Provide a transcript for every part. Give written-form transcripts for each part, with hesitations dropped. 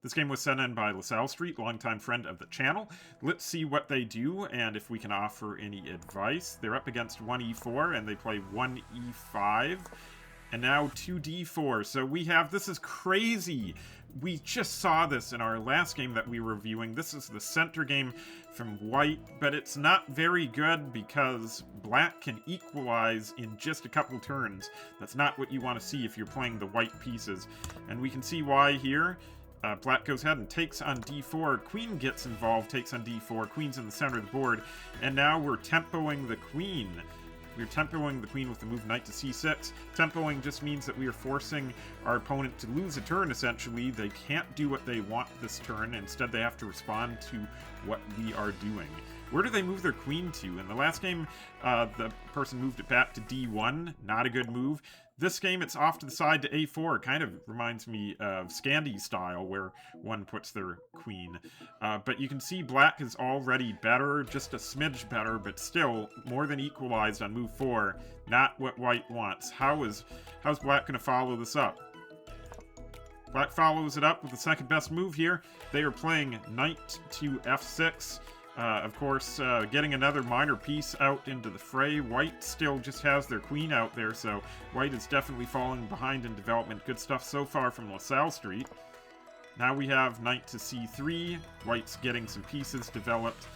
This game was sent in by LaSalleStreet, longtime friend of the channel. Let's see what they do and if we can offer any advice. They're up against 1e4 and they play 1e5. And now 2d4. So we have, this is crazy. We just saw this in our last game that we were reviewing. This is the center game from white, but it's not very good because black can equalize in just a couple turns. That's not what you want to see if you're playing the white pieces. And we can see why here. Black goes ahead and takes on d4. Queen gets involved, takes on d4. Queen's in the center of the board. And now we're tempoing the queen. We're tempoing the queen with the move knight to c6. Tempoing just means that we are forcing our opponent to lose a turn, essentially. They can't do what they want this turn. Instead, they have to respond to what we are doing. Where do they move their queen to? In the last game, the person moved it back to d1. Not a good move. This game, it's off to the side to a4. Kind of reminds me of Scandi style, where one puts their queen. But you can see black is already better, just a smidge better, but still more than equalized on move 4. Not what white wants. How's black going to follow this up? Black follows it up with the second best move here. They are playing knight to f6. Of course, getting another minor piece out into the fray. White still just has their queen out there, so white is definitely falling behind in development. Good stuff so far from LaSalleStreet. Now we have knight to c3. White's getting some pieces developed,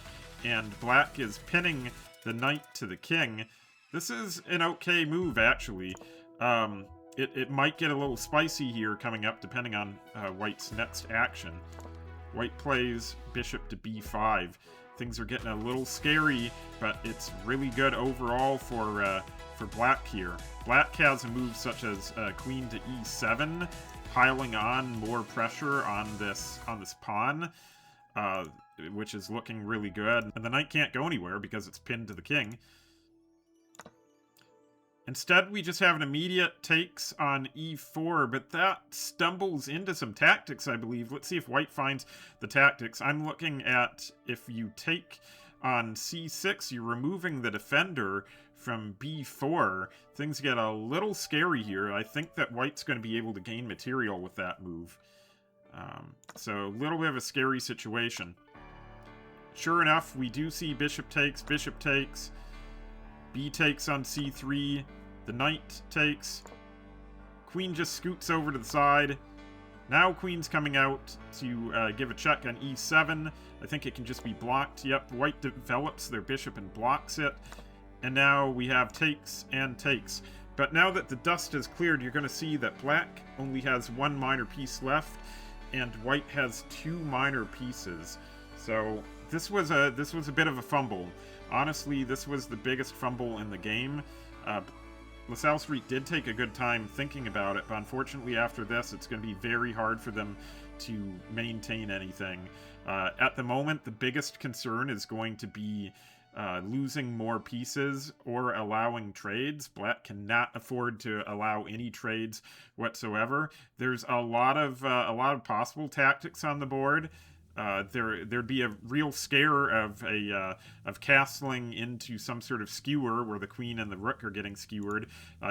and black is pinning the knight to the king. This is an okay move, actually. It might get a little spicy here coming up, depending on white's next action. White plays bishop to b5. Things are getting a little scary, but it's really good overall for black here. Black has a move such as queen to e7, piling on more pressure on this pawn, which is looking really good. And the knight can't go anywhere because it's pinned to the king. Instead, we just have an immediate takes on e4, but that stumbles into some tactics, I believe. Let's see if white finds the tactics. I'm looking at if you take on c6, you're removing the defender from b4. Things get a little scary here. I think that white's going to be able to gain material with that move. So a little bit of a scary situation. Sure enough, we do see bishop takes, b takes on c3, the knight takes, queen just scoots over to the side. Now queen's coming out to give a check on e7. I think it can just be blocked. Yep, white develops their bishop and blocks it. And now we have takes and takes. But now that the dust has cleared, you're going to see that black only has one minor piece left, and white has two minor pieces. So this was a bit of a fumble. Honestly, this was the biggest fumble in the game. LaSalleStreet did take a good time thinking about it, but unfortunately after this, it's going to be very hard for them to maintain anything. At the moment, the biggest concern is going to be losing more pieces or allowing trades. Black cannot afford to allow any trades whatsoever. There's a lot of possible tactics on the board. There'd be a real scare of castling into some sort of skewer where the queen and the rook are getting skewered,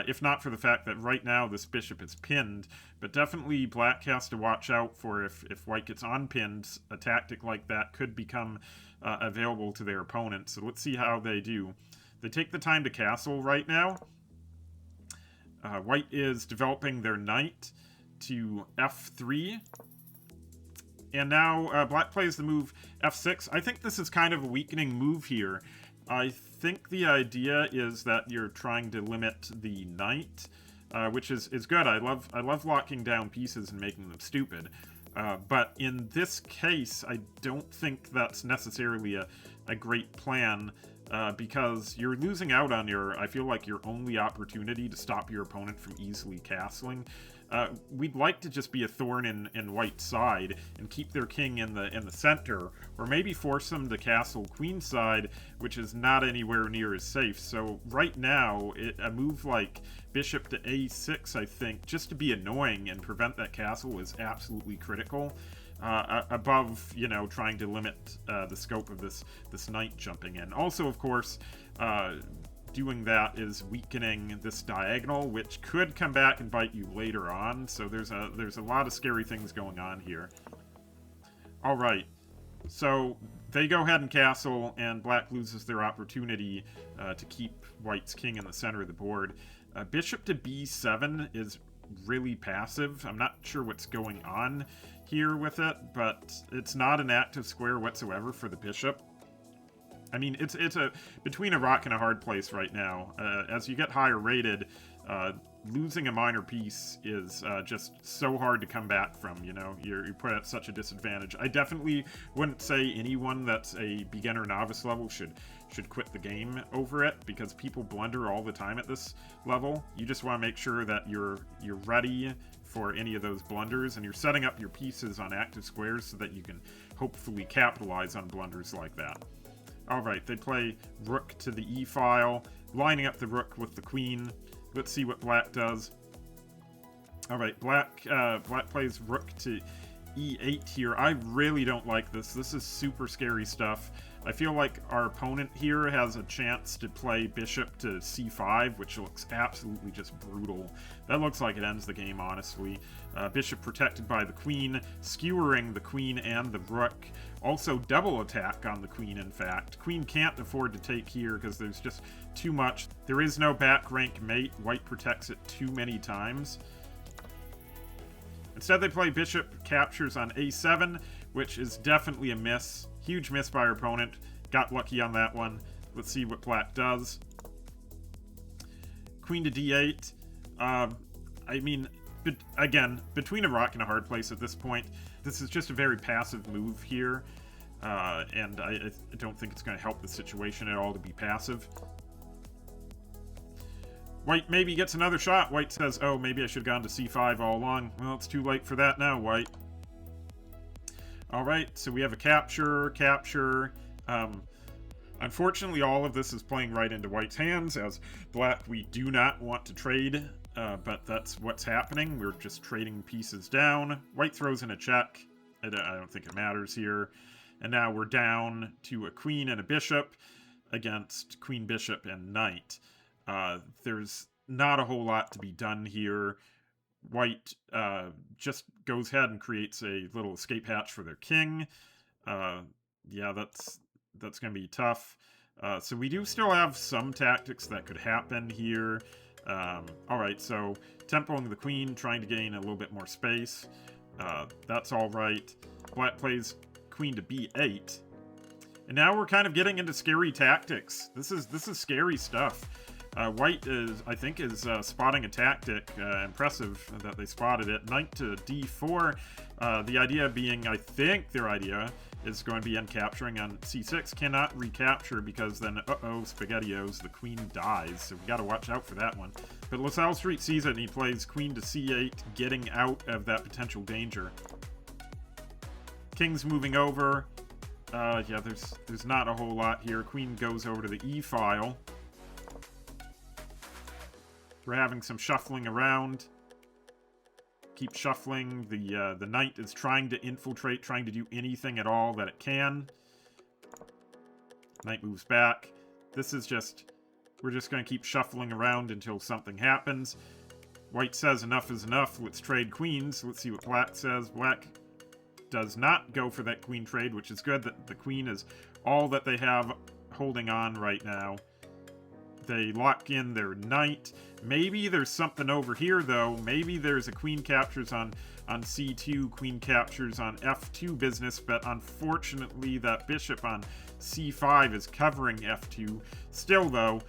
if not for the fact that right now this bishop is pinned. But definitely black has to watch out for if white gets unpinned, a tactic like that could become available to their opponent. So let's see how they do. They take the time to castle right now. White is developing their knight to f3. And now black plays the move f6. I think this is kind of a weakening move here. I think the idea is that you're trying to limit the knight, which is good. I love locking down pieces and making them stupid. But in this case, I don't think that's necessarily a great plan, because you're losing out on I feel like your only opportunity to stop your opponent from easily castling. We'd like to just be a thorn in white's side and keep their king in the center, or maybe force them to castle queen side, which is not anywhere near as safe. So right now, a move like bishop to a6, I think, just to be annoying and prevent that castle is absolutely critical. Above, trying to limit the scope of this knight jumping in. Also, of course, doing that is weakening this diagonal, which could come back and bite you later on. So there's a lot of scary things going on here. Alright, so they go ahead and castle, and black loses their opportunity to keep white's king in the center of the board. Bishop to b7 is really passive. I'm not sure what's going on here with it, but it's not an active square whatsoever for the bishop. I mean, it's between a rock and a hard place right now. As you get higher rated, losing a minor piece is just so hard to come back from, you know? You're put at such a disadvantage. I definitely wouldn't say anyone that's a beginner novice level should quit the game over it, because people blunder all the time at this level. You just want to make sure that you're ready for any of those blunders, and you're setting up your pieces on active squares so that you can hopefully capitalize on blunders like that. Alright, they play rook to the e-file, lining up the rook with the queen. Let's see what black does. Alright, black plays rook to e8 here. I really don't like this. This is super scary stuff. I feel like our opponent here has a chance to play bishop to c5, which looks absolutely just brutal. That looks like it ends the game, honestly. Bishop protected by the queen, skewering the queen and the rook. Also double attack on the queen, in fact. Queen can't afford to take here because there's just too much. There is no back rank mate. White protects it too many times. Instead, they play bishop captures on a7, which is definitely a miss. Huge miss by our opponent. Got lucky on that one. Let's see what black does. Queen to d8. I mean, again, between a rock and a hard place at this point. This is just a very passive move here. And I don't think it's going to help the situation at all to be passive. White maybe gets another shot. White says, oh, maybe I should have gone to c5 all along. Well, it's too late for that now, White. Alright, so we have a capture. Unfortunately, all of this is playing right into White's hands. As black, we do not want to trade, but that's what's happening. We're just trading pieces down. White throws in a check. I don't think it matters here. And now we're down to a queen and a bishop against queen, bishop, and knight. There's not a whole lot to be done here. White just goes ahead and creates a little escape hatch for their king. Yeah, that's going to be tough. So we do still have some tactics that could happen here. Alright, so tempoing the queen, trying to gain a little bit more space. That's alright. Black plays queen to b8. And now we're kind of getting into scary tactics. This is scary stuff. White I think is spotting a tactic. Impressive that they spotted it. Knight to d4. The idea being, I think their idea is going to be end capturing on c6. Cannot recapture because then, SpaghettiOs, the queen dies. So we got to watch out for that one. But LaSalleStreet sees it and he plays queen to c8, getting out of that potential danger. King's moving over. Yeah, there's not a whole lot here. Queen goes over to the e-file. We're having some shuffling around. Keep shuffling. The knight is trying to infiltrate, trying to do anything at all that it can. Knight moves back. This is just... We're just going to keep shuffling around until something happens. White says enough is enough. Let's trade queens. Let's see what black says. Black does not go for that queen trade, which is good. That the queen is all that they have holding on right now. They lock in their knight. Maybe there's something over here, though. Maybe there's a queen captures on c2, queen captures on f2 business, but unfortunately that bishop on c5 is covering f2. Still, though,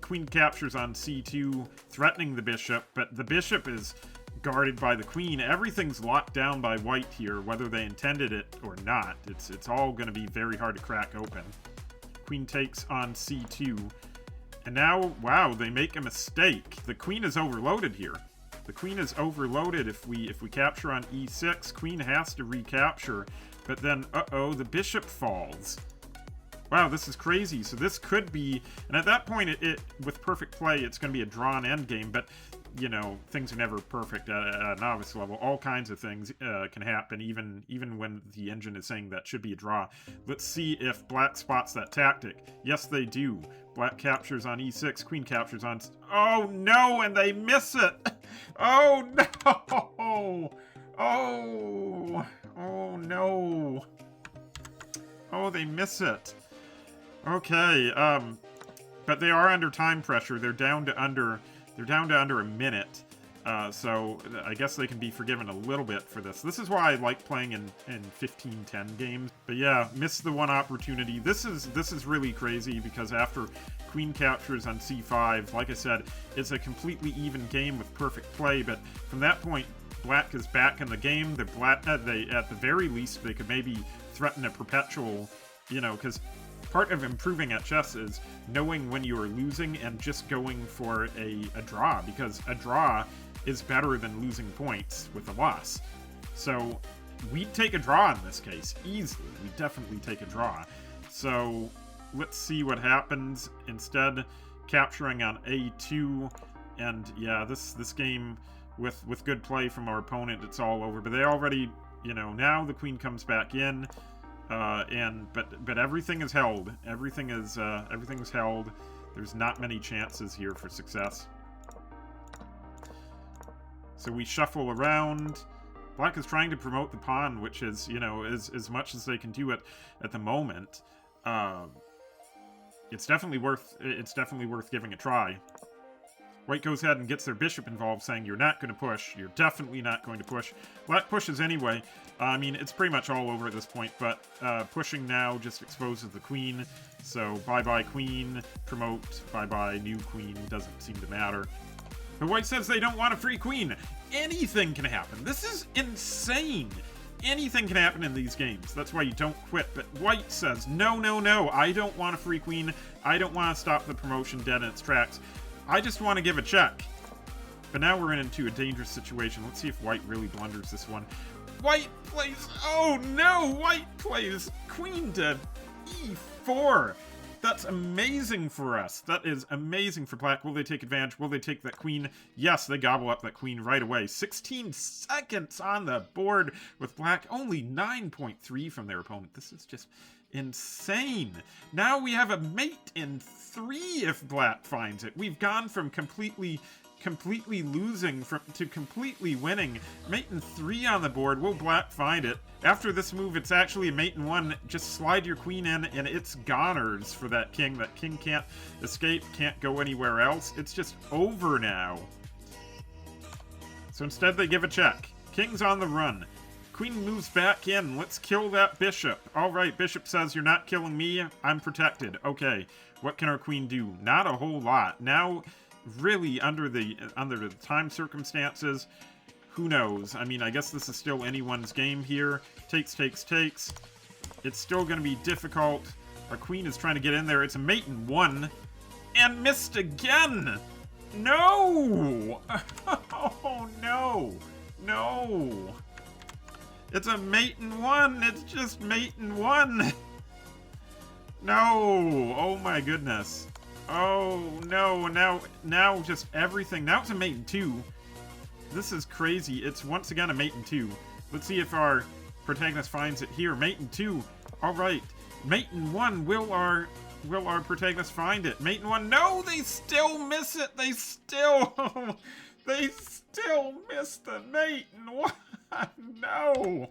queen captures on c2, threatening the bishop, but the bishop is guarded by the queen. Everything's locked down by white here, whether they intended it or not. It's all going to be very hard to crack open. Queen takes on c2. And now, wow, they make a mistake. The queen is overloaded here. The queen is overloaded if we capture on e6. Queen has to recapture. But then, the bishop falls. Wow, this is crazy. So this could be... And at that point, with perfect play, it's going to be a drawn endgame. But, you know, things are never perfect at a novice level. All kinds of things can happen, even when the engine is saying that should be a draw. Let's see if black spots that tactic. Yes, they do. Black captures on e6, queen captures on... Oh, no, and they miss it! Oh, no! Oh, no. Oh, they miss it. Okay, but they are under time pressure. They're down to under a minute. So I guess they can be forgiven a little bit for this. This is why I like playing in 15-10 games. But yeah, missed the one opportunity. This is really crazy because after queen captures on c5, like I said, it's a completely even game with perfect play. But from that point, black is back in the game. They at the very least, they could maybe threaten a perpetual, you know, because part of improving at chess is knowing when you are losing and just going for a draw, because a draw is better than losing points with a loss. So we'd take a draw in this case, easily. We'd definitely take a draw. So let's see what happens. Instead, capturing on a2, and yeah, this game with good play from our opponent, it's all over. But they already, you know, now the queen comes back in. But everything is held. Everything's held. There's not many chances here for success. So we shuffle around. Black is trying to promote the pawn, which is, you know, as much as they can do it at the moment. It's definitely worth giving a try. White goes ahead and gets their bishop involved, saying you're not going to push. You're definitely not going to push. Black pushes anyway. I mean, it's pretty much all over at this point, but pushing now just exposes the queen. So bye-bye queen, promote, bye-bye new queen, doesn't seem to matter. But White says they don't want a free queen. Anything can happen. This is insane. Anything can happen in these games. That's why you don't quit. But White says, no, no, no, I don't want a free queen. I don't want to stop the promotion dead in its tracks. I just want to give a check. But now we're into a dangerous situation. Let's see if White really blunders this one. White plays... Oh, no! White plays queen to e4. That's amazing for us. That is amazing for Black. Will they take advantage? Will they take that queen? Yes, they gobble up that queen right away. 16 seconds on the board with Black. Only 9.3 from their opponent. This is just insane. Now we have a mate in 3 if Black finds it. We've gone from completely losing to completely winning. Mate in 3 on the board. Will Black find it? After this move, it's actually a mate in 1. Just slide your queen in, and it's goners for that king. That king can't escape, can't go anywhere else. It's just over now. So instead, they give a check. King's on the run. Queen moves back in. Let's kill that bishop. All right, bishop says, you're not killing me. I'm protected. Okay, what can our queen do? Not a whole lot. Now, really, under the time circumstances, who knows? I mean, I guess this is still anyone's game here. Takes, takes, takes. It's still going to be difficult. Our queen is trying to get in there. It's a mate in 1. And missed again! No! Oh, no! No! It's a mate in 1! It's just mate in 1! No! Oh my goodness. Oh no, now just everything. Now it's a mate in 2. This is crazy. It's once again a mate in 2. Let's see if our protagonist finds it here. Mate in 2. Alright. Mate in 1. Will our protagonist find it? Mate in 1. No, they still miss it. They still miss the mate in 1. No.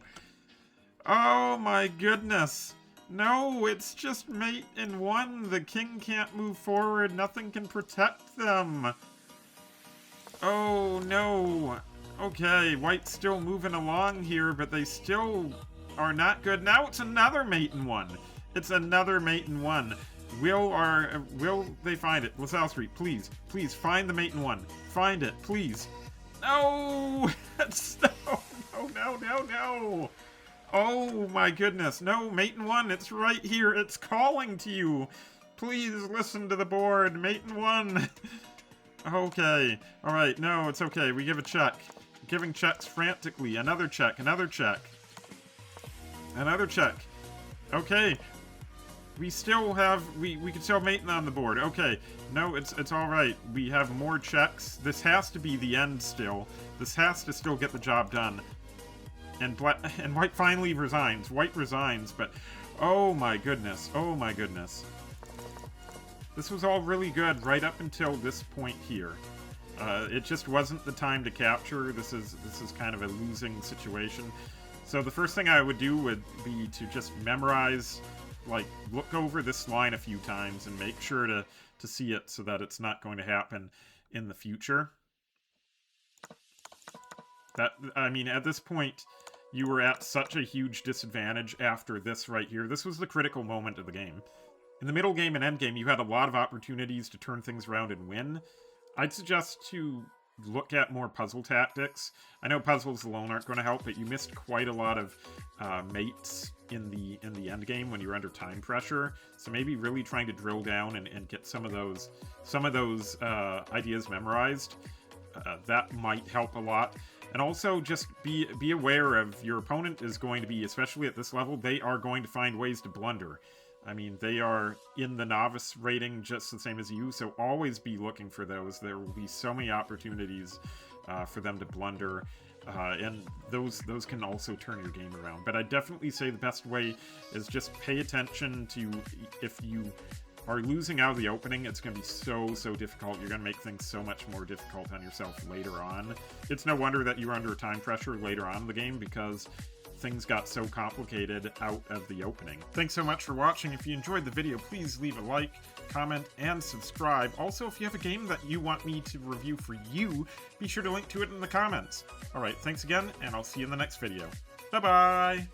Oh my goodness. No, it's just mate in 1. The king can't move forward. Nothing can protect them. Oh, no. Okay, White's still moving along here, but they still are not good. Now it's another mate in 1. It's another mate in 1. Will they find it? LaSalleStreet, please. Please, find the mate in 1. Find it, please. No! No. Oh my goodness. No, mate in 1, it's right here. It's calling to you. Please listen to the board. Mate in 1. Okay. Alright, no, it's okay. We give a check. Giving checks frantically. Another check. Another check. Another check. Okay. We still have... We can still have mate on the board. Okay. No, it's alright. We have more checks. This has to be the end still. This has to still get the job done. And White finally resigns. White resigns, but... Oh my goodness. Oh my goodness. This was all really good right up until this point here. It just wasn't the time to capture. This is kind of a losing situation. So the first thing I would do would be to just memorize, like, look over this line a few times and make sure to see it so that it's not going to happen in the future. That, I mean, at this point, you were at such a huge disadvantage after this right here. This was the critical moment of the game. In the middle game and end game, you had a lot of opportunities to turn things around and win. I'd suggest to look at more puzzle tactics. I know puzzles alone aren't going to help, but you missed quite a lot of mates in the end game when you were under time pressure. So maybe really trying to drill down and get some of those ideas memorized. That might help a lot. And also just be aware of your opponent is going to be, especially at this level, they are going to find ways to blunder. I mean, they are in the novice rating just the same as you, so always be looking for those. There will be so many opportunities for them to blunder, and those can also turn your game around. But I definitely say the best way is just pay attention to, if you are losing out of the opening, it's going to be so difficult. You're going to make things so much more difficult on yourself later on. It's no wonder that you were under time pressure later on in the game, because things got so complicated out of the opening. Thanks so much for watching. If you enjoyed the video, please leave a like, comment, and subscribe. Also, if you have a game that you want me to review for you, be sure to link to it in the comments. Alright, thanks again, and I'll see you in the next video. Bye-bye!